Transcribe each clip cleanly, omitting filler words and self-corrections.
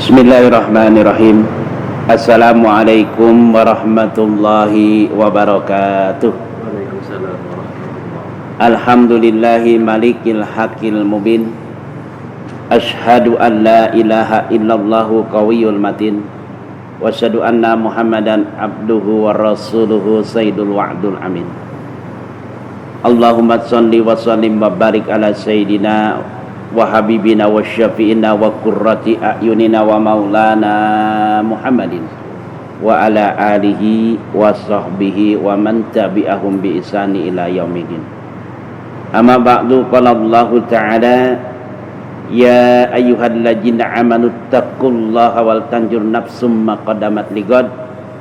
Bismillahirrahmanirrahim. Assalamualaikum warahmatullahi wabarakatuh. Waalaikumsalam warahmatullahi. Alhamdulillahi malikil haqqil mubin. Ashhadu an la ilaha illallahu qawiyyul matin. Wa asyhadu anna Muhammadan abduhu wa rasuluhu sayyidul wa'dul amin. Allahumma shalli wa sallim wa barik ala sayyidina wa habibina wa syafi'ina wa qurrati a'yunina wa maulana Muhammadin wa ala alihi wa sahbihi wa man tabi'ahum bi ihsani ila yaumidin. Amma ba'du, qala Allah ta'ala ya ayyuhalladzina amanu taqullaha wal tanjur nafsum ma qaddamat ligad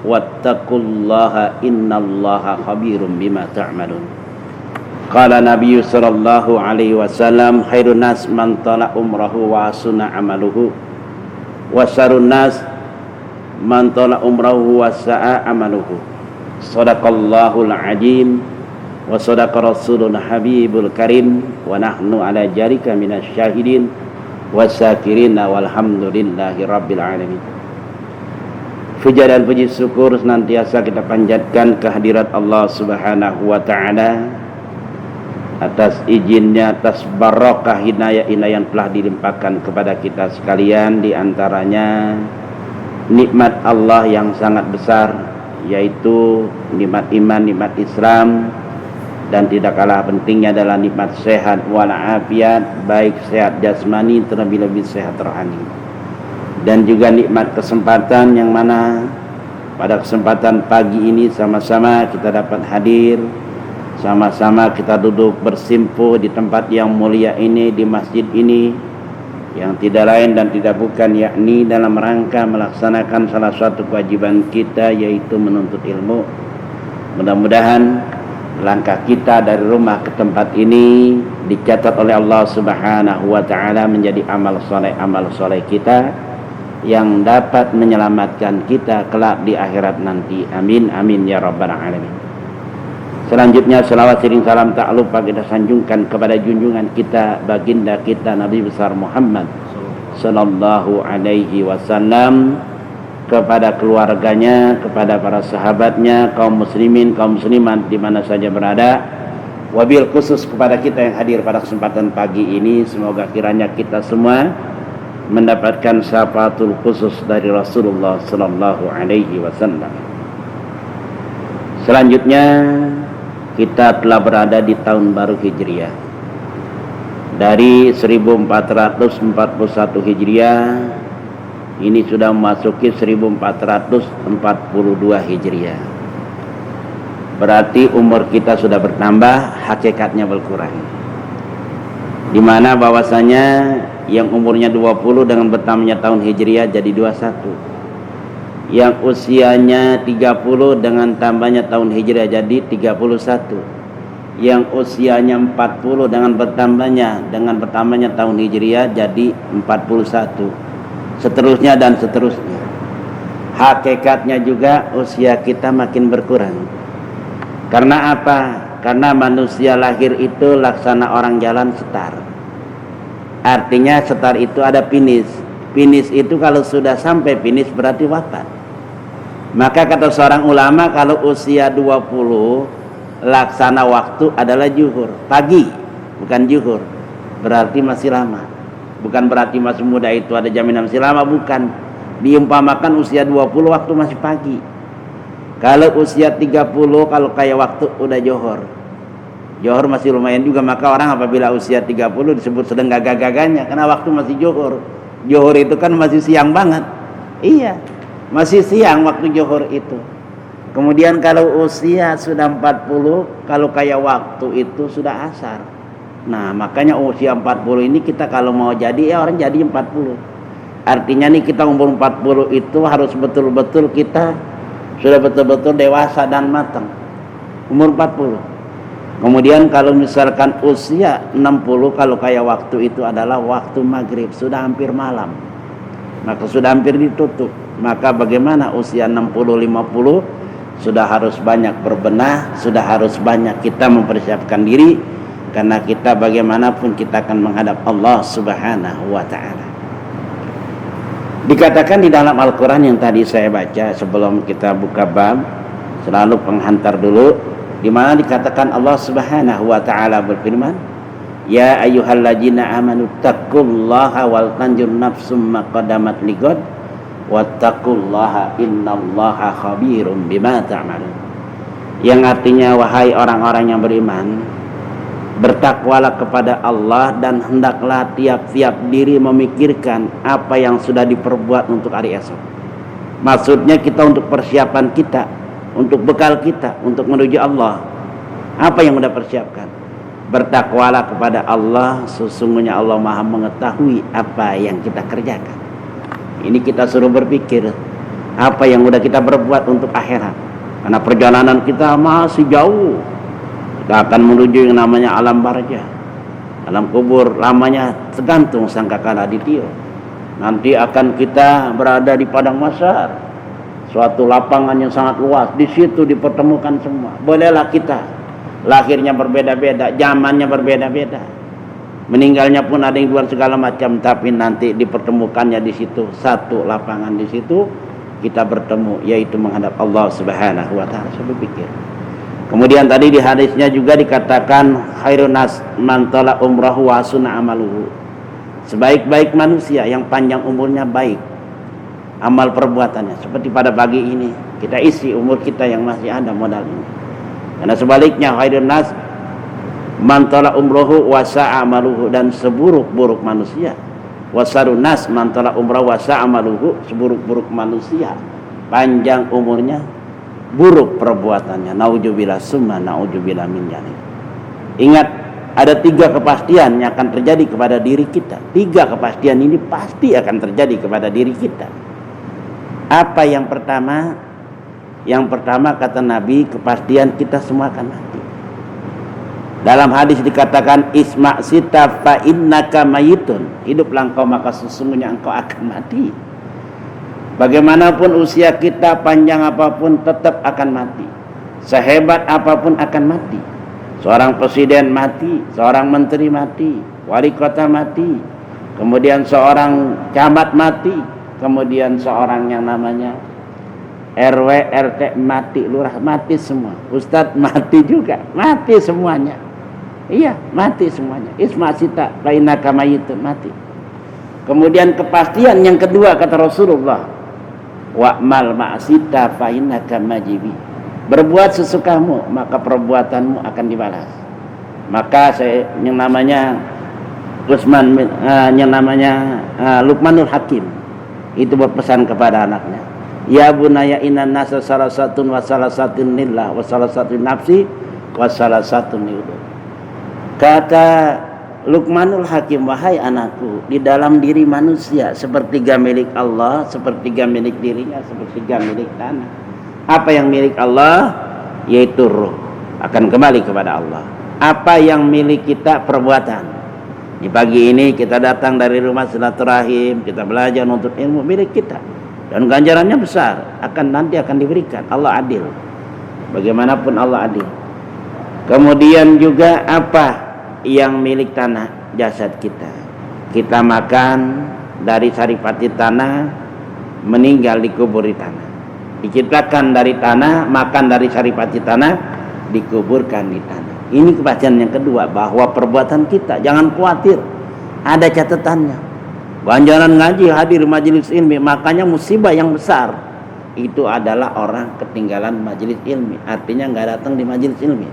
wattaqullaha innallaha khabirum bima ta'malun. Qala Nabi sallallahu alaihi wasallam khairun nas man tala umrahu wa sunna amaluhu wa syarrun nas man tala umrahu wa sa'a amaluhu. Shadaqallahul azim wa sadaqa rasulun habibul karim wa nahnu ala jarika minasy syahidin wasyakirina walhamdulillahi rabbil alamin. Puja dan puji syukur senantiasa kita panjatkan kehadirat Allah Subhanahu wa taala atas izinnya, atas barokah inayah-inayah yang telah dilimpahkan kepada kita sekalian, di antaranya nikmat Allah yang sangat besar, yaitu nikmat iman, nikmat Islam, dan tidak kalah pentingnya adalah nikmat sehat walafiat, baik sehat jasmani terlebih-lebih sehat rohani. Dan juga nikmat kesempatan yang mana pada kesempatan pagi ini sama-sama kita dapat hadir, sama-sama kita duduk bersimpuh di tempat yang mulia ini, di masjid ini, yang tidak lain dan tidak bukan yakni dalam rangka melaksanakan salah satu kewajiban kita, yaitu menuntut ilmu. Mudah-mudahan langkah kita dari rumah ke tempat ini dicatat oleh Allah Subhanahu wa taala menjadi amal soleh kita yang dapat menyelamatkan kita kelak di akhirat nanti. Amin amin ya rabbal alamin. Selanjutnya selawat sering salam tak lupa kita sanjungkan kepada junjungan kita, baginda kita Nabi besar Muhammad sallallahu alaihi wasallam, kepada keluarganya, kepada para sahabatnya, kaum muslimin, kaum muslimat di mana saja berada. Wabil khusus kepada kita yang hadir pada kesempatan pagi ini, semoga kiranya kita semua mendapatkan syafaatul khusus dari Rasulullah sallallahu alaihi wasallam. Selanjutnya kita telah berada di tahun baru Hijriah. Dari 1441 Hijriah ini sudah memasuki 1442 Hijriah. Berarti umur kita sudah bertambah, hakikatnya berkurang. Di mana bahwasanya yang umurnya 20 dengan bertambahnya tahun Hijriah jadi 21. Yang usianya 30 dengan tambahnya tahun Hijriah jadi 31. Yang usianya 40 dengan bertambahnya tahun Hijriah jadi 41. Seterusnya dan seterusnya. Hakikatnya juga usia kita makin berkurang. Karena apa? Karena manusia lahir itu laksana orang jalan setar. Artinya setar itu ada finish. Finish itu kalau sudah sampai finish berarti wafat. Maka kata seorang ulama, kalau usia 20 laksana waktu adalah zuhur, pagi, bukan zuhur. Berarti masih lama. Bukan berarti masih muda itu ada jaminan masih lama, bukan. Diumpamakan usia 20 waktu masih pagi. Kalau usia 30 kalau kayak waktu udah johor. Johor masih lumayan juga, maka orang apabila usia 30 disebut sedang gagah-gagahnya karena waktu masih johor. Johor itu kan masih siang banget. Iya, masih siang waktu johor itu. Kemudian kalau usia sudah 40, kalau kayak waktu itu sudah asar. Nah makanya usia 40 ini kita kalau mau jadi ya orang jadi 40. Artinya nih kita umur 40 itu harus betul-betul kita sudah betul-betul dewasa dan matang. Umur 40. Kemudian kalau misalkan usia 60, kalau kayak waktu itu adalah waktu maghrib, sudah hampir malam, maka sudah hampir ditutup. Maka bagaimana usia 60-50 sudah harus banyak berbenah, sudah harus banyak kita mempersiapkan diri, karena kita bagaimanapun kita akan menghadap Allah Subhanahu wa ta'ala. Dikatakan di dalam Al-Quran yang tadi saya baca sebelum kita buka bab, selalu penghantar dulu, di mana dikatakan Allah Subhanahu wa taala berfirman, "Ya ayyuhalladzina amanu taqullaha wal tanzur nafsum ma qaddamat lighad wattaqullaha innallaha khabirum bima ta'malun." Yang artinya, wahai orang-orang yang beriman, bertakwalah kepada Allah dan hendaklah tiap-tiap diri memikirkan apa yang sudah diperbuat untuk hari esok. Maksudnya kita untuk persiapan kita, untuk bekal kita, untuk menuju Allah. Apa yang sudah persiapkan? Bertakwalah kepada Allah, sesungguhnya Allah Maha mengetahui apa yang kita kerjakan. Ini kita suruh berpikir apa yang sudah kita berbuat untuk akhirat. Karena perjalanan kita masih jauh. Kita akan menuju yang namanya alam barzah. Alam kubur lamanya tergantung sangkakala ditio. Nanti akan kita berada di padang mahsyar, suatu lapangan yang sangat luas. Di situ dipertemukan semua. Bolehlah kita, lahirnya berbeda-beda, zamannya berbeda-beda, meninggalnya pun ada yang luar segala macam, tapi nanti dipertemukannya di situ, satu lapangan di situ kita bertemu, yaitu menghadap Allah Subhanahu wa taala. Saya berpikir. Kemudian tadi di hadisnya juga dikatakan khairun nas man tala umrahu wa sunna amaluhu. Sebaik-baik manusia yang panjang umurnya, baik amal perbuatannya. Seperti pada pagi ini kita isi umur kita yang masih ada modal ini. Karena sebaliknya khairun nas man tala umruhu wa sa'a amaluhu, dan seburuk-buruk manusia wasarun nas man tala umrahu wa sa'a amaluhu, seburuk-buruk manusia panjang umurnya, buruk perbuatannya. Nauzubillah summa nauzubillah min dzalik. Ingat, ada 3 kepastian yang akan terjadi kepada diri kita. 3 kepastian ini pasti akan terjadi kepada diri kita. Apa yang pertama? Yang pertama kata Nabi, kepastian kita semua akan mati. Dalam hadis dikatakan isma' sita fa innaka mayitun. Hiduplah engkau maka sesungguhnya engkau akan mati. Bagaimanapun usia kita, panjang apapun, tetap akan mati. Sehebat apapun akan mati. Seorang presiden mati, seorang menteri mati, wali kota mati, kemudian seorang camat mati, kemudian seorang yang namanya RW, RT mati, lurah mati semua, ustadz mati juga, mati semuanya. Iya, mati semuanya. Isma sita fa innaka mayitun, mati. Kemudian kepastian yang kedua kata Rasulullah, wa'mal ma'sita fa innaka majibi. Berbuat sesukamu, maka perbuatanmu akan dibalas. Maka saya yang namanya Luqmanul Hakim itu berpesan kepada anaknya, ya bunaya innan nasa salasatun wa salasatun lillah wa salasatun nafsi wa salasatun liudu. Kata Luqmanul Hakim, wahai anakku, di dalam diri manusia sepertiga milik Allah, sepertiga milik dirinya, sepertiga milik tanah. Apa yang milik Allah? Yaitu ruh, akan kembali kepada Allah. Apa yang milik kita? Perbuatan. Di pagi ini kita datang dari rumah silaturahim, kita belajar untuk ilmu milik kita, dan ganjarannya besar, nanti akan diberikan. Allah adil, bagaimanapun Allah adil. Kemudian juga apa yang milik tanah? Jasad kita. Kita makan dari saripati tanah, meninggal dikubur di tanah. Diciptakan dari tanah, makan dari saripati tanah, dikuburkan di tanah. Ini kepastian yang kedua, bahwa perbuatan kita, jangan khawatir, ada catatannya. Ganjaran ngaji, hadir majelis ilmi, makanya musibah yang besar itu adalah orang ketinggalan majelis ilmi, artinya nggak datang di majelis ilmi.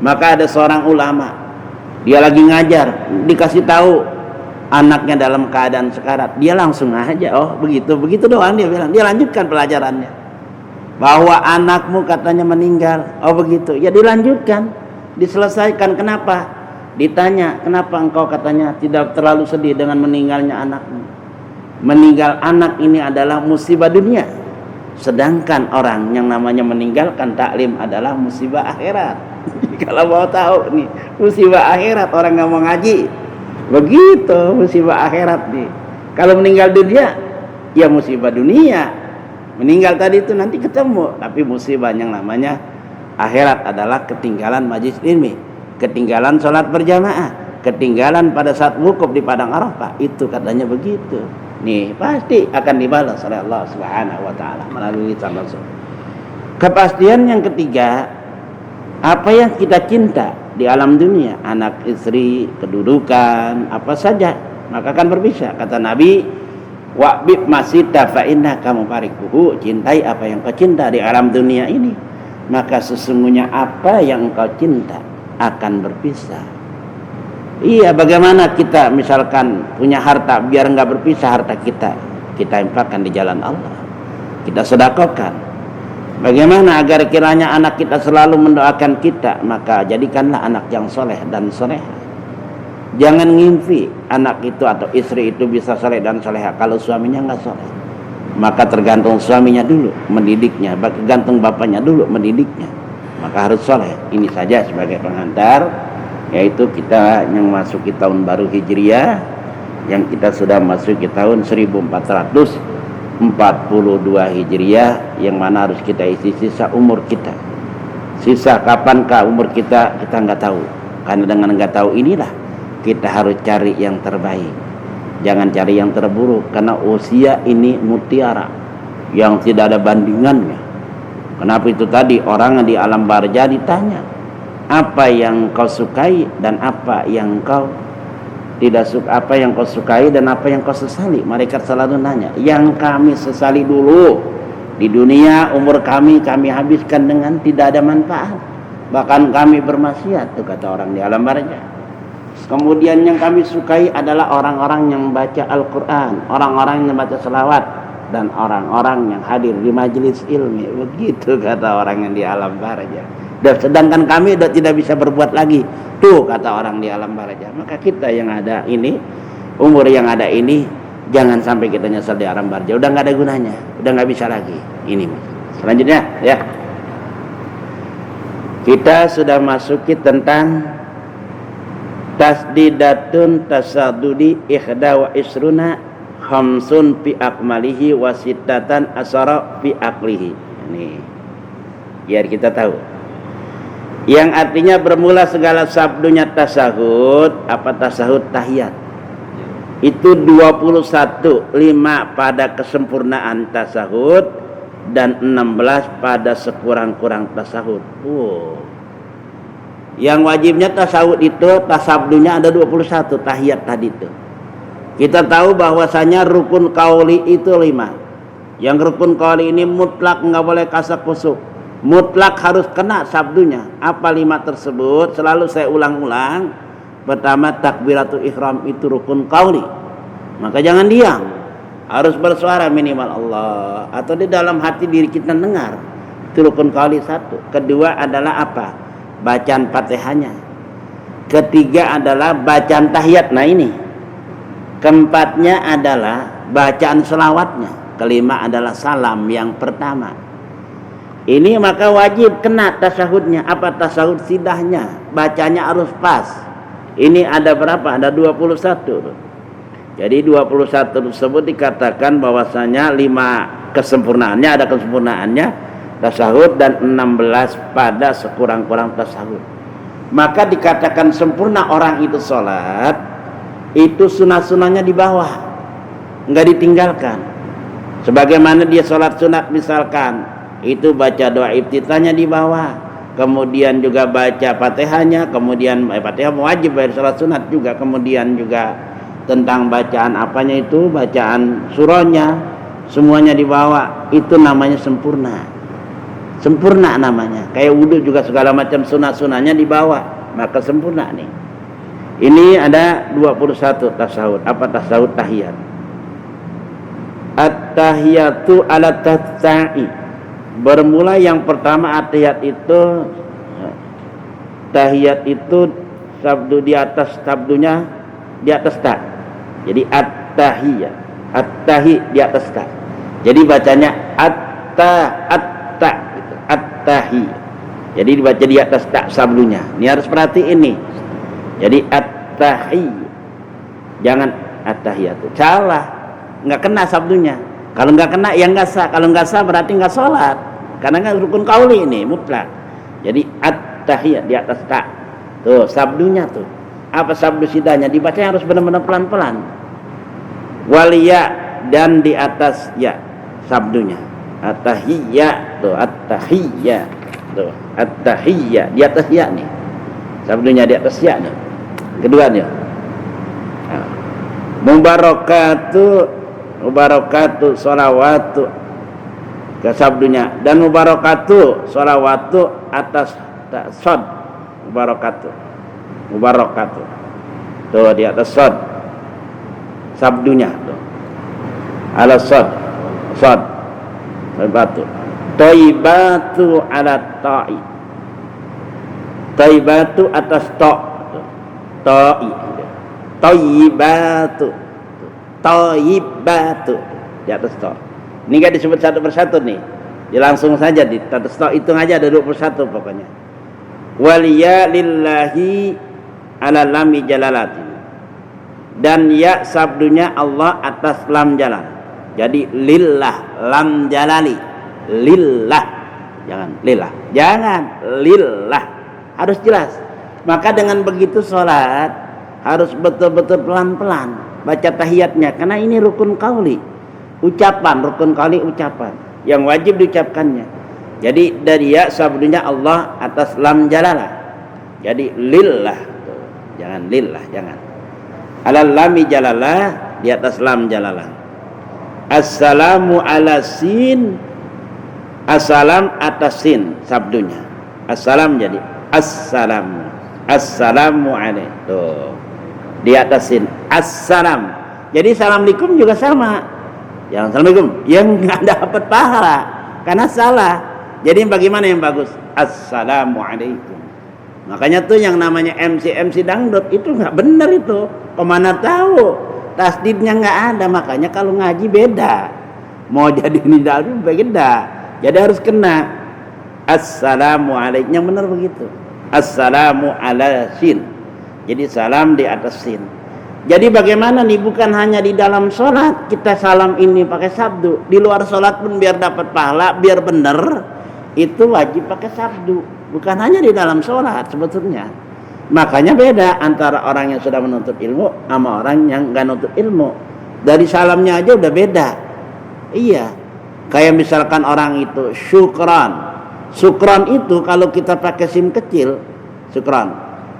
Maka ada seorang ulama, dia lagi ngajar, dikasih tahu anaknya dalam keadaan sekarat, dia langsung aja, oh begitu doang dia bilang, dia lanjutkan pelajarannya. Bahwa anakmu katanya meninggal, oh begitu, ya dilanjutkan, diselesaikan. Kenapa? Ditanya, kenapa engkau katanya tidak terlalu sedih dengan meninggalnya anakmu? Meninggal anak ini adalah musibah dunia, sedangkan orang yang namanya meninggalkan taklim adalah musibah akhirat. Kalau mau tahu nih, musibah akhirat orang nggak mau ngaji, begitu musibah akhirat nih. Kalau meninggal dunia, ya musibah dunia. Meninggal tadi itu nanti ketemu, tapi musibah yang namanya akhirat adalah ketinggalan majelis ilmi, ketinggalan sholat berjamaah, ketinggalan pada saat wukuf di padang Arafah. Itu katanya begitu. nih pasti akan dibalas oleh Allah Subhanahu wa taala melalui lisan Rasul. Kepastian yang ketiga, apa yang kita cinta di alam dunia, anak, istri, kedudukan, apa saja, maka akan berpisah. Kata Nabi, wa'bib masita fa innaka mufarikuhu, cintai apa yang kau cinta di alam dunia ini, maka sesungguhnya apa yang engkau cinta akan berpisah. Iya, bagaimana kita misalkan punya harta biar enggak berpisah harta kita infakkan di jalan Allah, kita sedekahkan. Bagaimana agar kiranya anak kita selalu mendoakan kita, maka jadikanlah anak yang soleh dan soleha. Jangan ngimpi anak itu atau istri itu bisa soleh dan soleha kalau suaminya enggak soleh. Maka tergantung suaminya dulu mendidiknya, tergantung bapaknya dulu mendidiknya, maka harus soleh. Ini saja sebagai pengantar, yaitu kita yang masuk ke tahun baru Hijriah, yang kita sudah masuk ke tahun 1442 Hijriah, yang mana harus kita isi sisa umur kita. Sisa kapankah umur kita nggak tahu. Karena dengan nggak tahu inilah kita harus cari yang terbaik, jangan cari yang terburuk, karena usia ini mutiara yang tidak ada bandingannya. Kenapa itu tadi orang di alam barza ditanya, apa yang kau sukai dan apa yang kau tidak suka, apa yang kau sukai dan apa yang kau sesali. Mereka selalu nanya, yang kami sesali dulu di dunia, umur kami habiskan dengan tidak ada manfaat, bahkan kami bermaksiat, itu kata orang di alam barza. Kemudian yang kami sukai adalah orang-orang yang baca Al-Quran, orang-orang yang baca selawat, dan orang-orang yang hadir di majelis ilmi. Begitu kata orang yang di alam barza. Dan sedangkan kami sudah tidak bisa berbuat lagi. Tuh kata orang di alam barza. Maka kita yang ada ini, umur yang ada ini, jangan sampai kita nyesal di alam barza. Udah nggak ada gunanya, udah nggak bisa lagi. Ini selanjutnya ya. Kita sudah masuki tentang tasdidatun tasadudi ikhda wa isruna khamsun fi akmalihi wa sittatan asara fi aklihi. Ini biar kita tahu, yang artinya bermula segala sabdunya tasahud. Apa tasahud? Tahiyat. Itu 21, 5 pada kesempurnaan tasahud dan 16 pada sekurang-kurang tasahud. Yang wajibnya tasawuf itu, tasabdunya ada 21 tahiyat tadi itu. Kita tahu bahwasanya rukun qauli itu 5. Yang rukun qauli ini mutlak enggak boleh kasak kusuk. Mutlak harus kena sabdunya. Apa 5 tersebut? Selalu saya ulang-ulang. Pertama, takbiratul ihram itu rukun qauli. Maka jangan diam. Harus bersuara minimal Allah, atau di dalam hati diri kita dengar. Itu rukun qauli 1. Kedua adalah apa? Bacaan Fatihahnya. Ketiga adalah bacaan tahiyat. Nah ini. Keempatnya adalah bacaan selawatnya. Kelima adalah salam yang pertama. Ini maka wajib kena tasahudnya. Apa tasahud sidahnya? Bacanya harus pas. Ini ada berapa? Ada 21. Jadi 21 tersebut dikatakan bahwasanya 5 kesempurnaannya, ada kesempurnaannya tasahud, dan 16 pada sekurang-kurang tasahud. Maka dikatakan sempurna orang itu sholat, itu sunah-sunahnya di bawah, enggak ditinggalkan. Sebagaimana dia sholat sunat misalkan, itu baca doa iftitahnya di bawah, kemudian juga baca Fatihahnya, kemudian Fatihah wajib bayar sholat sunat juga, kemudian juga tentang bacaan apanya itu, bacaan surahnya, semuanya di bawah. Itu namanya sempurna. Sempurna namanya. Kayak wudhu juga segala macam sunah-sunahnya di bawah, maka sempurna nih. Ini ada 21 tasawuf. Apa tasawuf? Tahiyat. At-tahiyatu ala tatta'i. Bermula yang pertama at-tahiyat itu, tahiyat itu sabdu di atas, sabdunya di atas ta. Jadi at-tahiyat. At-tahi di atas ta. Jadi bacanya at-ta. At-tahi. Jadi dibaca di atas tak sablunya. Ini harus perhatiin nih. Jadi at-tahi. Jangan at-tahiyatu. Salah. Enggak kena sablunya. Kalau enggak kena ya enggak sah. Kalau enggak sah berarti enggak sholat. Karena enggak rukun qauli ini mutlak. Jadi at-tahiyat di atas tak. Tuh sabdunya tuh. Apa sabdu sidahnya? Dibacanya harus benar-benar pelan-pelan. Waliya dan di atas ya sabdunya. At-tahiyya tuh, at-tahiyya tuh, at-tahiyya di atas ya nih. Sabdunya di atas ya nih. Keduanya. Nah. Mubarakatuh salawatu ke sabdunya, dan mubarakatuh salawatu atas sod. Mubarakatuh tuh di atas sod sabdunya tuh ala sod batu. Taibatu ala ta'i, taibatu atas ta'i, taibatu di atas ta. Ini kan disebut satu persatu nih. Ya langsung saja di atas ta, hitung aja ada 21 pokoknya. Waliya lillahi ala lami jalalati, dan ya sabdunya Allah atas lam jalal. Jadi lillah lam jalali, lillah, jangan lillah, jangan lillah, harus jelas. Maka dengan begitu sholat harus betul-betul pelan-pelan baca tahiyatnya, karena ini rukun qauli, ucapan, rukun qauli ucapan yang wajib diucapkannya. Jadi dari ya sabdunya Allah atas lam jalalah, jadi lillah, jangan lillah, jangan alal lami jalalah, di atas lam jalalah. Assalamu ala sin, assalam atas sin sabdunya. Assalam jadi assalamu, assalamu alaikum tuh di atas sin assalam. Jadi assalamualaikum juga sama, yang assalamualaikum yang nggak dapat pahala karena salah. Jadi bagaimana yang bagus? Assalamualaikum. Makanya tuh yang namanya MC dangdut itu nggak benar itu. Kemana tahu? Tasdidnya nggak ada. Makanya kalau ngaji beda. Mau jadi ini dangdut beda. Jadi harus kena. Assalamualaikum. Yang benar begitu. Assalamu ala sin. Jadi salam di atas sin. Jadi bagaimana nih? Bukan hanya di dalam sholat kita salam ini pakai sabdu. Di luar sholat pun biar dapat pahala, biar benar. Itu wajib pakai sabdu, bukan hanya di dalam sholat sebetulnya. Makanya beda antara orang yang sudah menuntut ilmu sama orang yang nggak nuntut ilmu. Dari salamnya aja udah beda. Iya, kayak misalkan orang itu syukran itu kalau kita pakai sim kecil, syukran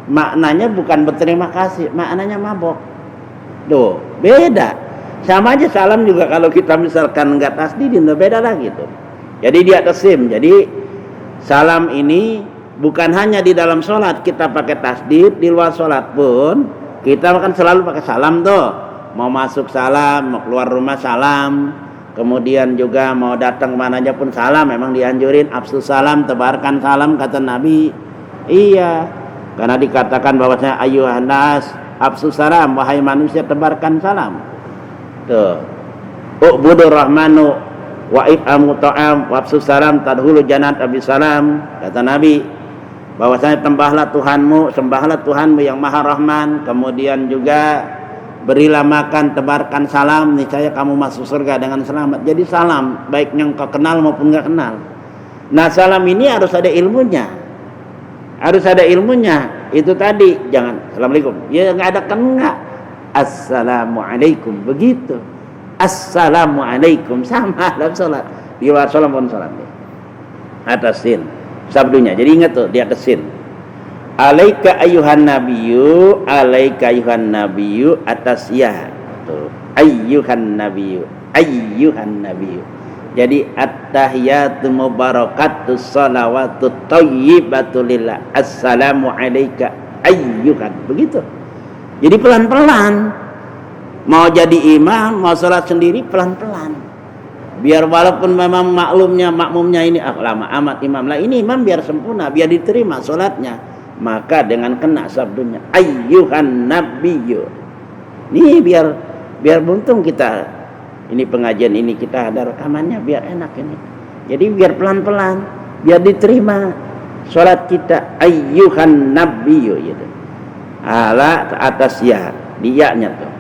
maknanya bukan berterima kasih, maknanya mabok. Tuh beda. Sama aja salam juga kalau kita misalkan nggak tasdidin, udah beda lagi tuh. Jadi di atas sim. Jadi salam ini bukan hanya di dalam sholat kita pakai tasdid, di luar sholat pun kita akan selalu pakai salam tuh. Mau masuk salam, mau keluar rumah salam, kemudian juga mau datang kemana aja pun salam. Memang dianjurin afsus salam, tebarkan salam kata Nabi. Iya, karena dikatakan bahwasanya ayyuhan nas afsus salam, wahai manusia tebarkan salam. Tuh. Ubudur rahmanu wa it'amu ta'am wa afsus salam tadhulu jannat abi salam, kata Nabi bahwasanya sembahlah Tuhanmu yang Maha Rahman, kemudian juga berilah makan, tebarkan salam, niscaya kamu masuk surga dengan selamat. Jadi salam baik yang kau kenal maupun enggak kenal. Nah, salam ini harus ada ilmunya. Harus ada ilmunya. Itu tadi, jangan assalamualaikum. Ya enggak ada kan enggak. Assalamualaikum begitu. Assalamualaikum sama dalam sholat. Di luar sholat pun sholat atas sin sabdunya. Jadi ingat tuh di atas sin. Alaika ayuhan nabiyyu, alaika ayuhan nabiyyu atas ya tuh. Ayuhan nabiyyu, ayuhan nabiyyu. Jadi at-tahiyatu mubarakatuh salawatu thayyibatu lillah. Assalamu alayka ayyuhan. Begitu. Jadi pelan-pelan. Mau jadi imam, mau sholat sendiri pelan-pelan. Biar walaupun memang makmumnya ini lama amat imam lah, ini imam biar sempurna, biar diterima sholatnya. Maka dengan kena sabdunya ayyuhan nabiyyu. Ini biar buntung kita. Ini pengajian ini kita ada rekamannya biar enak ini. Jadi biar pelan-pelan, biar diterima sholat kita ayyuhan nabiyyu gitu. Ala atas ya, dianya tuh.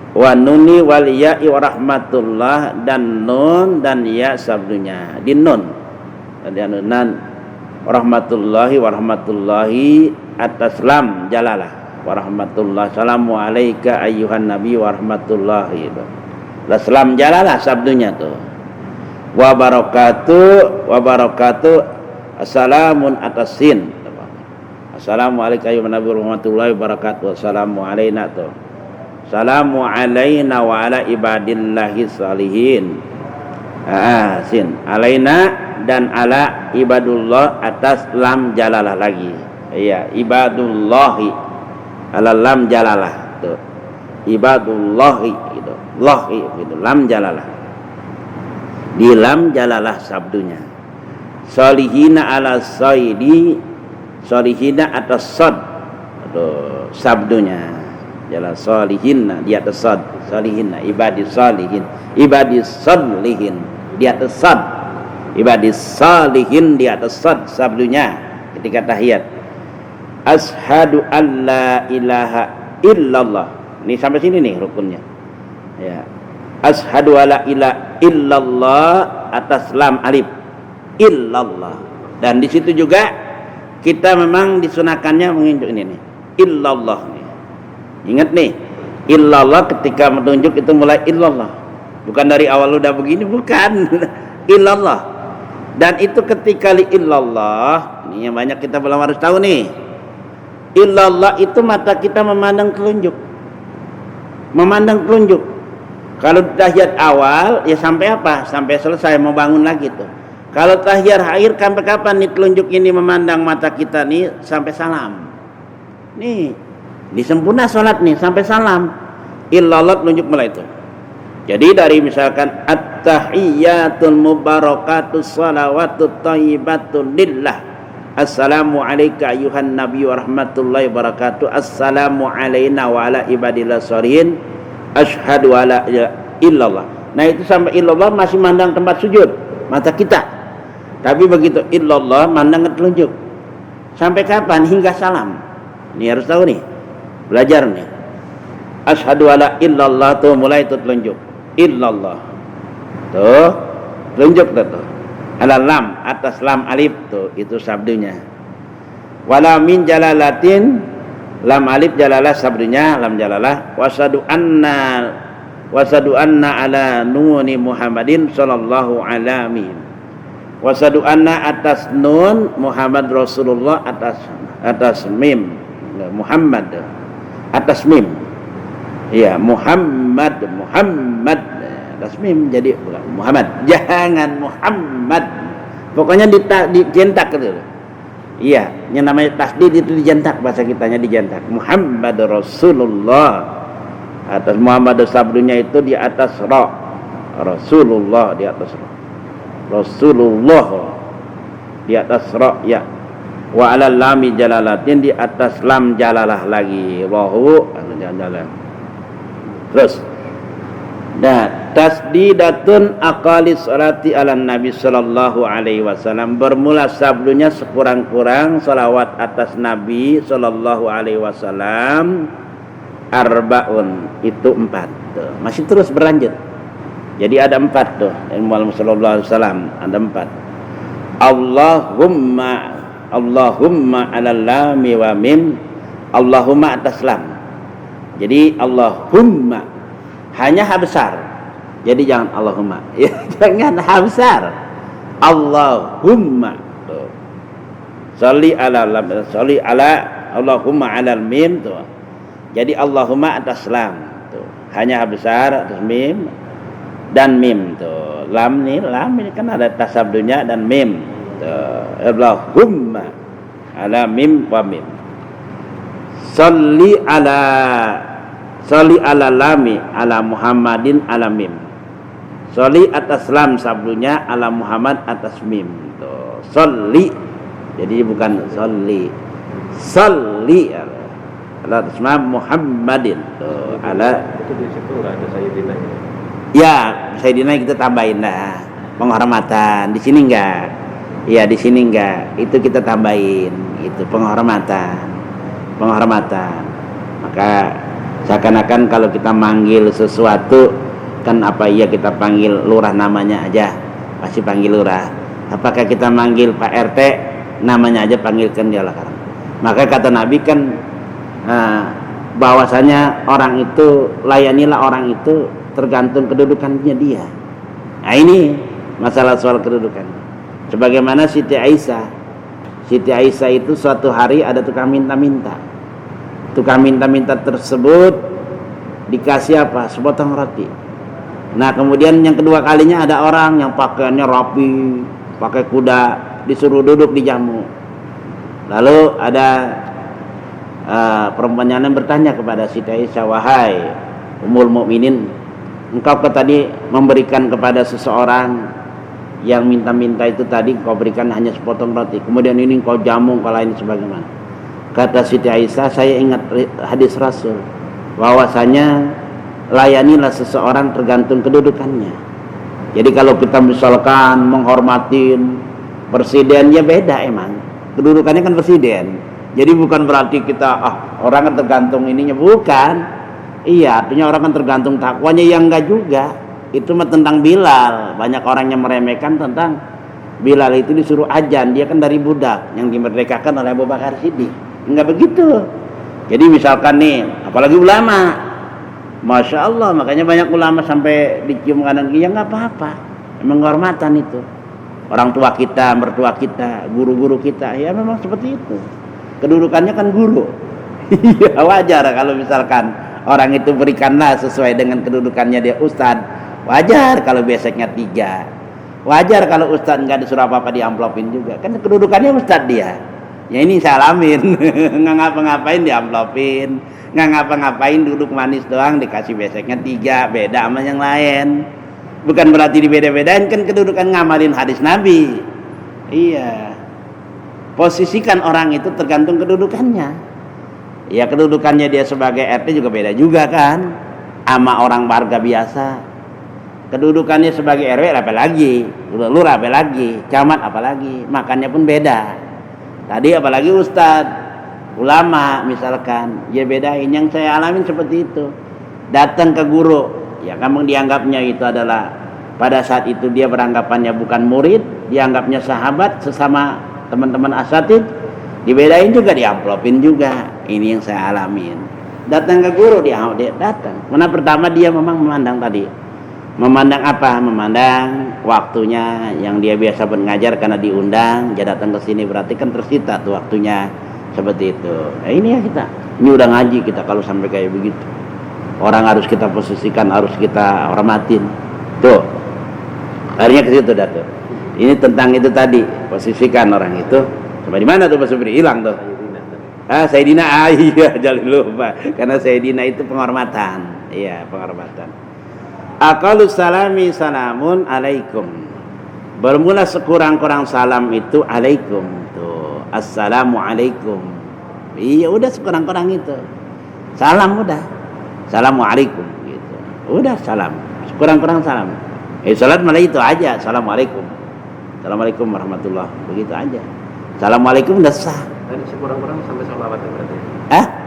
Wa nuni wal ya'i wa rahmatullah, dan nun dan ya sabdunya di nun. Tadi anunan warahmatullahi atas lam jalalah warahmatullah. Assalamu alayka ayyuhan nabi warahmatullahi itu. Salam jalalah sabdunya tuh. Wa barakatuh assalamun atasin. Assalamualaikum warahmatullahi wabarakatuh. Assalamu alaina tuh. Assalamu alaina wa ala ibadillahi salihin. Sin alaina dan ala ibadullah atas lam jalalah lagi. Iya, ibadullahi ala lam jalalah tuh. Ibadullahi gitu. Lahi gitu, lam jalalah. Di lam jalalah sabdunya. Salihina ala saidi, salihina atas sad. Aduh, sabdunya. Jala salihinna di atas sad, salihinna ibadis salihin, ibadis salihin di atas sad, ibadis salihin di atas sad sabdunya ketika tahiyat. Ashadu an la ilaha illallah. Ini sampai sini nih rukunnya. Ya. Ashadu alla ilaha illallah atas lam alif illallah. Dan di situ juga kita memang disunahkannya menunjuk ini nih. Illallah nih. Ingat nih, illallah ketika menunjuk itu mulai illallah. Bukan dari awal udah begini, bukan. Illallah. Dan itu ketika li illallah, ini yang banyak kita belum harus tahu nih. Illallah itu mata kita memandang telunjuk. Memandang telunjuk. Kalau tahiyat awal ya sampai apa? Sampai selesai mau bangun lagi tuh. Kalau tahiyat akhir sampai kapan nih telunjuk ini memandang mata kita nih sampai salam. Nih, di sempurna salat nih sampai salam. Illallah telunjuk mulai itu. Jadi dari misalkan at-tahiyyatul mubarakatus shalawatut thayyibatun lillah. Assalamu alayka ayuhan nabi wa rahmatullahi wa barakatuh. Assalamu alayna wa ala ibadillah sholihin. Asyhadu alla ilaha illallah. Nah itu sampai illallah masih mandang tempat sujud mata kita. Tapi begitu illallah mandang ke telunjuk. Sampai kapan? Hingga salam. Ini harus tahu nih. Belajar nih. Asyhadu alla illallah tuh mulai itu telunjuk. Illallah. Tuh telunjuk tuh. Ala lam atas lam alif tuh itu sabdunya. Wala min jalalatin lam alif jalalah sabdunya lam jalalah. Wasadu anna ala nuni Muhammadin sallallahu alaihi. Wasadu anna atas nun Muhammad Rasulullah atas mim Muhammad atas mim. Iya, Muhammad atas mim jadi Muhammad. Jangan Muhammad. Pokoknya dijentak gitu. Iya, yang namanya tasdid itu dijentak, bahasa kitanya dijentak. Muhammad Rasulullah atas Muhammad sabdunya itu di atas ra. Rasulullah di atas ra. Rasulullah di atas ra ya. Wa ala lami jalalatin di atas lam jalalah lagi. Wahu jalalah. Terus dan tasdidatun aqalis salati ala nabi sallallahu alaihi wasallam, bermula sabdunya sekurang-kurang salawat atas nabi sallallahu alaihi wasallam arbaun itu 4 tuh. Masih terus berlanjut. Jadi ada 4 tuh. Muhammad sallallahu alaihi wasallam ada 4. Allahumma ala lami wa mim. Allahumma atas lam. Jadi Allahumma hanya ha besar. Jadi jangan Allahumma. Ya, jangan ha besar. Allahumma. Shalli ala lam, shalli ala Allahumma ala mim tuh. Jadi Allahumma atas lam tuh. Hanya ha besar atas mim dan mim tuh. Lam ini kan ada tasabdunya dan mim tuh. Allahumma ala mim wa mim. Shalli ala lami ala Muhammadin ala mim. Sholli atas lam sabdunya ala Muhammad atas mim. Tuh. Sholli. Jadi bukan sholli. Sholli ala atas lam Muhammadin. Tuh. Ala. Itu di situ nggak ada Sayyidina. Ya, Sayyidina kita tambahin dah. Penghormatan. Di sini enggak. Ya, di sini enggak. Itu kita tambahin. Itu penghormatan. Maka seakan-akan kalau kita manggil sesuatu kan apa iya kita panggil lurah namanya aja pasti panggil lurah. Apakah kita manggil Pak RT namanya aja panggilkan dia lah. Maka kata Nabi kan bahwasanya orang itu, layanilah orang itu tergantung kedudukannya dia. Nah ini masalah soal kedudukan. Sebagaimana Siti Aisyah itu suatu hari ada tukang minta-minta. Tukang minta-minta tersebut dikasih apa? Sepotong roti. Nah kemudian yang kedua kalinya ada orang yang pakaiannya rapi, pakai kuda, disuruh duduk di jamu. Lalu ada perempuan yang bertanya kepada Siti Aisyah, wahai Ummul Mukminin, engkau tadi memberikan kepada seseorang yang minta-minta itu tadi, kau berikan hanya sepotong roti, kemudian ini kau jamu, kau lain sebagaimana. Kata Siti Aisyah, saya ingat hadis Rasul bahwasanya layanilah seseorang tergantung kedudukannya. Jadi kalau kita misalkan menghormatin presiden, ya beda emang, kedudukannya kan presiden. Jadi bukan berarti kita orang kan tergantung ininya, bukan. Iya, artinya orang kan tergantung takwanya, yang enggak juga. Itu mah tentang Bilal. Banyak orang yang meremehkan tentang Bilal itu disuruh azan, dia kan dari budak yang dimerdekakan oleh Abu Bakar Siddiq. Enggak begitu. Jadi misalkan nih, apalagi ulama, Masya Allah, makanya banyak ulama sampai dicium kanan kiri, ya enggak apa-apa. Memang kehormatan itu. Orang tua kita, mertua kita, guru-guru kita, ya memang seperti itu. Kedudukannya kan guru. Ya wajar kalau misalkan orang itu berikanlah sesuai dengan kedudukannya dia ustad. Wajar kalau beseknya 3. Wajar kalau ustad nggak disuruh apa-apa di amplopin juga. Kan kedudukannya ustad dia. Ya ini saya alamin. Nggak ngapa-ngapain di amplopin, nggak ngapa-ngapain, duduk manis doang dikasih beseknya 3, beda sama yang lain. Bukan berarti dibeda-bedain, kan kedudukan ngamalin hadis Nabi. Iya. Posisikan orang itu tergantung kedudukannya. Ya kedudukannya dia sebagai RT juga beda juga kan, sama orang warga biasa. Kedudukannya sebagai RW apalagi, lurah apalagi, camat apalagi, makannya pun beda. Tadi apalagi ustadz, ulama misalkan, ya bedain. Yang saya alamin seperti itu. Datang ke guru, ya kamu dianggapnya itu adalah, pada saat itu dia beranggapannya bukan murid, dianggapnya sahabat, sesama teman-teman asatid, dibedain juga, diamplopin juga. Ini yang saya alamin. Datang ke guru, dia datang. Mana pertama dia memang memandang tadi. Memandang apa? Memandang waktunya yang dia biasa mengajar karena diundang, dia datang ke sini berarti kan tersita tuh waktunya, seperti itu. Nah, ini ya kita. Ini udah ngaji kita kalau sampai kayak begitu. Orang harus kita posisikan, harus kita hormatin. Tuh. Akhirnya ke situ Datuk. Ini tentang itu tadi, posisikan orang itu. Sampai di mana tuh Pak Subri? Hilang tuh. Sayyidina, iya, jangan lupa. Karena Sayyidina itu penghormatan. Iya, penghormatan. Aqalus salami salamun alaikum. Bermula sekurang-kurang salam itu alaikum. Tuh, assalamu alaikum. Iya, udah sekurang-kurang itu. Salam udah. Assalamualaikum gitu. Udah salam. Sekurang-kurang salam. Salat malah itu aja. Assalamualaikum. Assalamualaikum warahmatullahi, begitu aja. Assalamualaikum udah sah. Tadi sekurang-kurang sampai sholawat berarti.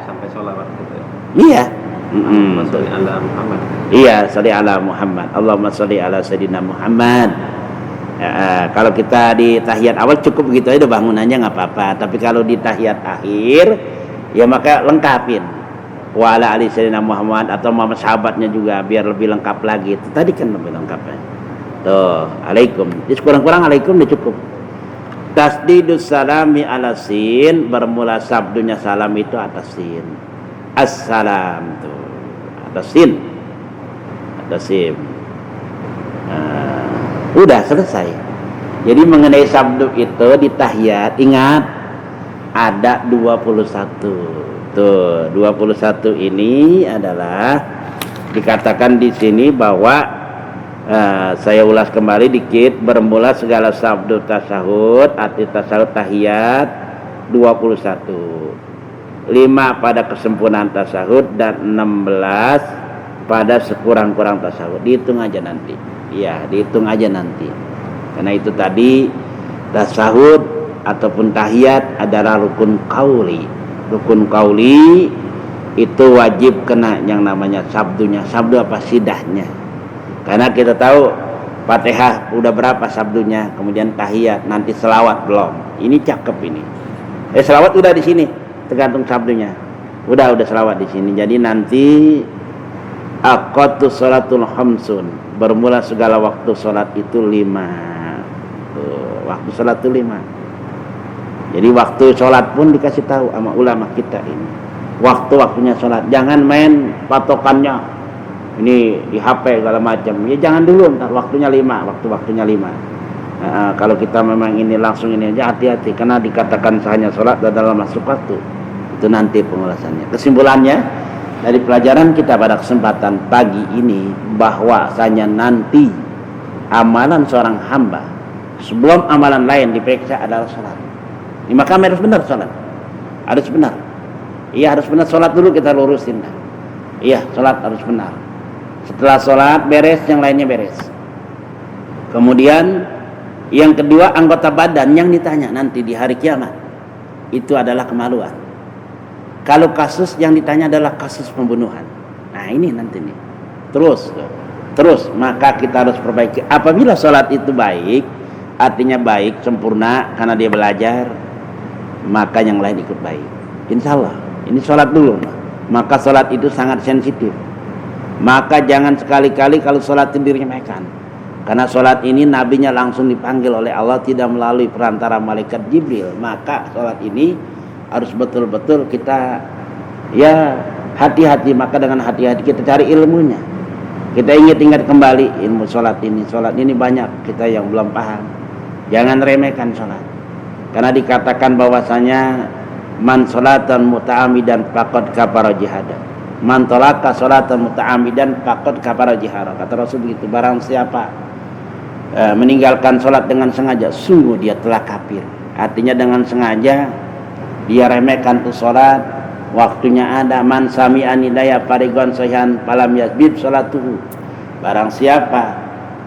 Sampai sholawat gitu ya. Iya. Allahumma sholli ala Muhammad. Iya, sholli ala Muhammad. Allahumma sholli ala Sayyidina Muhammad. Kalau kita di tahiyat awal cukup begitu aja, bangunannya nggak apa-apa. Tapi kalau di tahiyat akhir, ya maka lengkapin. Wa ala ali Sayyidina Muhammad, atau Muhammad sahabatnya juga biar lebih lengkap lagi. Itu tadi kan lebih lengkapnya. Tuh, alaikum. Jadi kurang-kurang alaikum dia cukup. Tasdidus salami ala sin, bermula sabdunya salam itu atas sin. Assalam tuh atas sin. Atas sin. Udah selesai. Jadi mengenai sabdu itu di tahiyat, ingat ada 21. Tuh, 21 ini adalah dikatakan di sini bahwa saya ulas kembali dikit. Bermula segala sabdu tasyahud, arti tasyahud tahiyat 21. 5 pada kesempurnaan tasyahud dan 16 pada sekurang-kurang tasyahud. Dihitung aja nanti. Iya, dihitung aja nanti. Karena itu tadi tasyahud ataupun tahiyat adalah rukun qauli. Rukun qauli itu wajib kena yang namanya sabdunya. Sabdu apa? Sidahnya. Karena kita tahu Fatihah udah berapa sabdunya, kemudian tahiyat, nanti selawat belum. Ini cakep ini. Selawat udah di sini, tergantung sabdunya. Udah selawat di sini. Jadi nanti aqatu sholatul khamsun, bermula segala waktu sholat itu 5. Waktu sholat itu 5. Jadi waktu sholat pun dikasih tahu sama ulama kita ini. Waktu-waktunya sholat. Jangan main patokannya ini di HP segala macam. Ya jangan dulu, ntar waktunya 5, waktu-waktunya 5. Kalau kita memang ini langsung ini aja, hati-hati karena dikatakan sahnya sholat dalam masuk waktu. Itu nanti pengulasannya. Kesimpulannya dari pelajaran kita pada kesempatan pagi ini, bahwasanya nanti amalan seorang hamba sebelum amalan lain diperiksa adalah sholat. Di makam harus benar sholat, harus benar. Iya harus benar, sholat dulu kita lurusin. Iya sholat harus benar. Setelah sholat beres, yang lainnya beres. Kemudian yang kedua, anggota badan yang ditanya nanti di hari kiamat itu adalah kemaluan. Kalau kasus yang ditanya adalah kasus pembunuhan, nah ini nanti nih terus maka kita harus perbaiki. Apabila sholat itu baik, artinya baik, sempurna karena dia belajar, maka yang lain ikut baik, insya Allah. Ini sholat dulu, maka sholat itu sangat sensitif. Maka jangan sekali-kali kalau sholat itu diremehkan, karena sholat ini nabinya langsung dipanggil oleh Allah, tidak melalui perantara malaikat Jibril. Maka sholat ini harus betul-betul kita ya hati-hati. Maka dengan hati-hati kita cari ilmunya, kita ingat kembali ilmu sholat ini. Sholat ini banyak kita yang belum paham. Jangan remehkan sholat, karena dikatakan bahwasanya man sholatan muta'amidan faqad kafara jihadan, man talaka sholatan muta'amidan faqad kafara jihara. Kata Rasul begitu, barang siapa meninggalkan sholat dengan sengaja, sungguh dia telah kafir. Artinya dengan sengaja dia remehkan tuh sholat, waktunya ada. Man sami'an nidaya farigon sohan falam yasbid sholatuhu. Barang siapa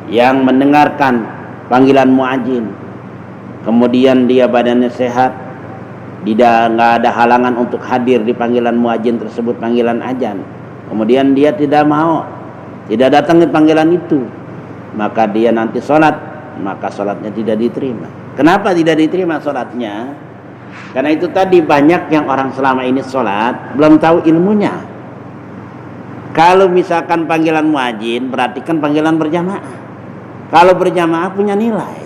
yang mendengarkan panggilan muadzin, kemudian dia badannya sehat, nggak ada halangan untuk hadir di panggilan muadzin tersebut, panggilan azan, kemudian dia tidak datang di panggilan itu, maka dia nanti sholat, maka sholatnya tidak diterima. Kenapa tidak diterima sholatnya? Karena itu tadi banyak yang orang selama ini sholat belum tahu ilmunya. Kalau misalkan panggilan muadzin, berarti kan panggilan berjamaah. Kalau berjamaah punya nilai,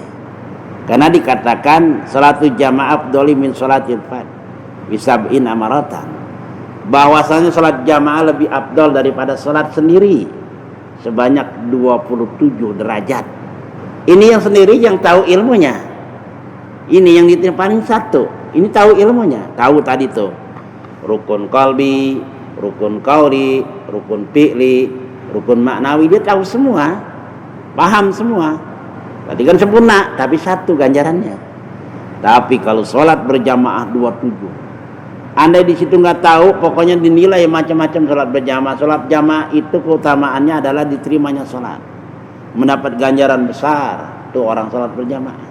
karena dikatakan sholatul jamaah afdhalu min sholatil fard bisab'in amaratan, bahwasanya sholat jamaah lebih afdal daripada sholat sendiri sebanyak 27 derajat. Ini yang sendiri yang tahu ilmunya, ini yang diterima paling satu. Ini tahu ilmunya, tahu tadi tuh rukun qalbi, rukun qauli, rukun fi'li, rukun maknawi, dia tahu semua, paham semua. Tadi kan sempurna, tapi satu ganjarannya. Tapi kalau sholat berjamaah 27, andai di situ nggak tahu, pokoknya dinilai macam-macam sholat berjamaah. Sholat jamaah itu keutamaannya adalah diterimanya sholat, mendapat ganjaran besar. Tuh orang sholat berjamaah,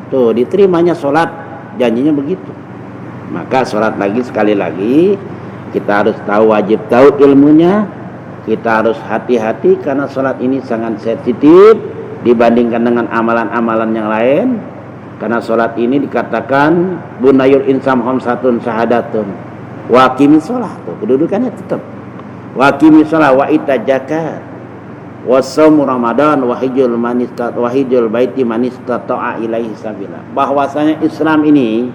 tuh diterimanya sholat, janjinya begitu. Maka sholat lagi, sekali lagi kita harus tahu, wajib tahu ilmunya. Kita harus hati-hati karena sholat ini sangat sensitif dibandingkan dengan amalan-amalan yang lain. Karena sholat ini dikatakan bunayul insam khamsatun syahadatun wa aqimis sholat, tuh kedudukannya tetap wa aqimis sholat wa ita zakat wa shaumu ramadan wa hijjul baiti man istata'a ilaihi sabila. Bahwasanya Islam ini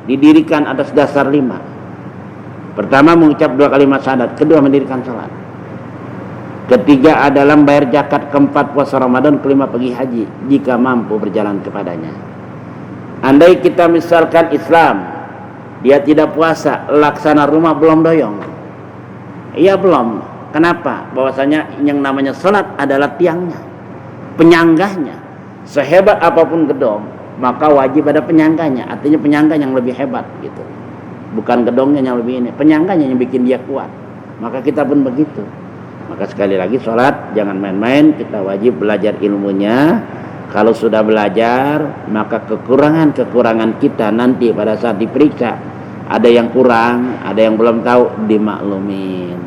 didirikan atas dasar 5. Pertama mengucap 2 kalimat syahadat, kedua mendirikan salat, ketiga adalah membayar zakat, keempat puasa Ramadan, kelima pergi haji jika mampu berjalan kepadanya. Andai kita misalkan Islam dia tidak puasa, laksana rumah belum doyong. Iya belum. Kenapa? Bahwasanya yang namanya salat adalah tiangnya, penyanggahnya. Sehebat apapun gedong, maka wajib ada penyanggahnya. Artinya penyangga yang lebih hebat gitu. Bukan gedongnya yang lebih ini, penyanggahnya yang bikin dia kuat. Maka kita pun begitu. Maka sekali lagi salat jangan main-main, kita wajib belajar ilmunya. Kalau sudah belajar, maka kekurangan-kekurangan kita nanti pada saat diperiksa, ada yang kurang, ada yang belum tahu, dimaklumin,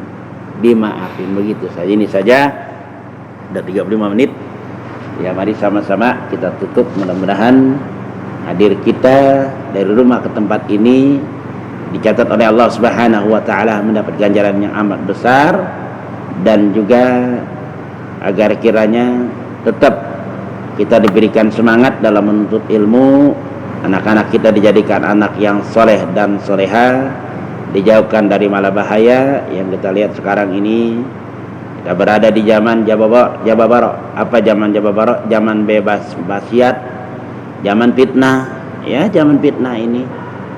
dimaafin, begitu saja. Ini saja, udah 35 menit. Ya mari sama-sama kita tutup. Mudah-mudahan hadir kita dari rumah ke tempat ini dicatat oleh Allah Subhanahu wa taala mendapat ganjaran yang amat besar, dan juga agar kiranya tetap kita diberikan semangat dalam menuntut ilmu, anak-anak kita dijadikan anak yang soleh dan soleha, dijauhkan dari malabahaya yang kita lihat sekarang ini. Kita berada di zaman Jababaro. Apa zaman Jababaro? Zaman bebas wasiat, zaman fitnah, ya, zaman fitnah ini.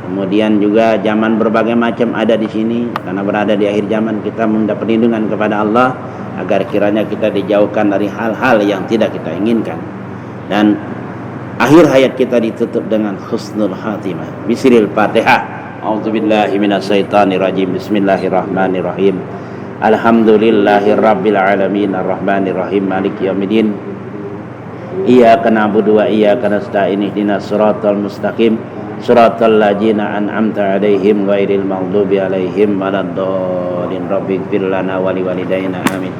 Kemudian juga zaman berbagai macam ada di sini. Karena berada di akhir zaman, kita minta perlindungan kepada Allah agar kiranya kita dijauhkan dari hal-hal yang tidak kita inginkan. Dan akhir hayat kita ditutup dengan husnul khatimah. Bismillahil Fatihah. A'udzubillahi minasyaitonirrajim. Bismillahirrahmanirrahim. Alhamdulillahirabbil alamin arrahmanir rahim maliki yaumiddin. Iyyaka na'budu wa iyyaka nasta'in ihdinas siratal mustaqim siratal ladzina an'amta 'alaihim ghairil maghdubi 'alaihim waladdallin. Rabbighfir lana wa liwalidayna amin.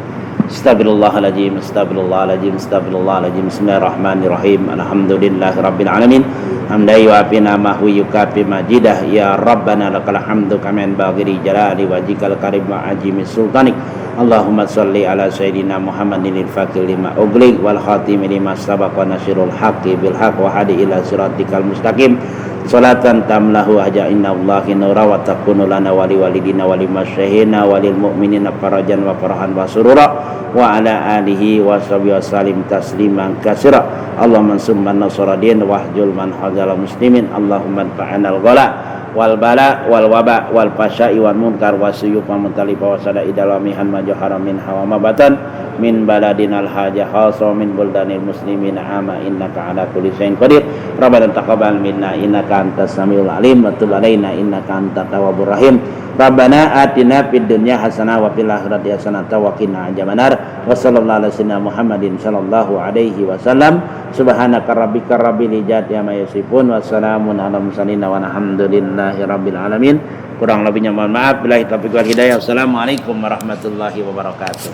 Astaghfirullahaladzim, astaghfirullahaladzim, astaghfirullahaladzim. Bismillahirrahmanirrahim. Alhamdulillahirabbil alamin. Hamdan yu'afi namahu yukafi majidah. Ya Rabbana lakal hamdu kama yanbaghi li jalali wajhikal karim wa azimi sultanik. Allahumma salli ala sayyidina Muhammadin al-fatihil lima ughliq wal khatimi lima sabaq wa nasirul haqqi bil haqq wa hadi ila siratikal mustaqim. Salatan tamlahu haja inna Allahi nura wa takunu lana wa liwalidina wa limasyahina wa lil mu'minina farajan wa farahan wa surura wa ala alihi wa sahbihi wa salim tasliman katsira. Allahumma summan nasradin wahjul man hadzal muslimin. Allahumma anfa'na al-ghala wal bala wal waba wal fasya'i wal munkar wasiyuf wa mutalifa wa sada'idal wa mihan majahara min hawa mabatan min baladinal hajah khasa min buldanil muslimin ama innaka ala kulli syai'in qadir. Rabbana taqabbal minna innaka antas samiul alim wa tub alaina innaka antat tawwabur rahim. Rabbana atina fid dunya hasanah wa fil akhirati hasanah wa qina adzabannar. Wa sallallahu ala sayyidina Muhammadin sallallahu alaihi wasallam. Subhanaka rabbika rabbil izzati amma yasifun wa salamun ala mursalin walhamdulillahi rabbil alamin. Kurang lebihnya mohon maaf. Billahi taufiq wal hidayah. Assalamualaikum warahmatullahi wabarakatuh.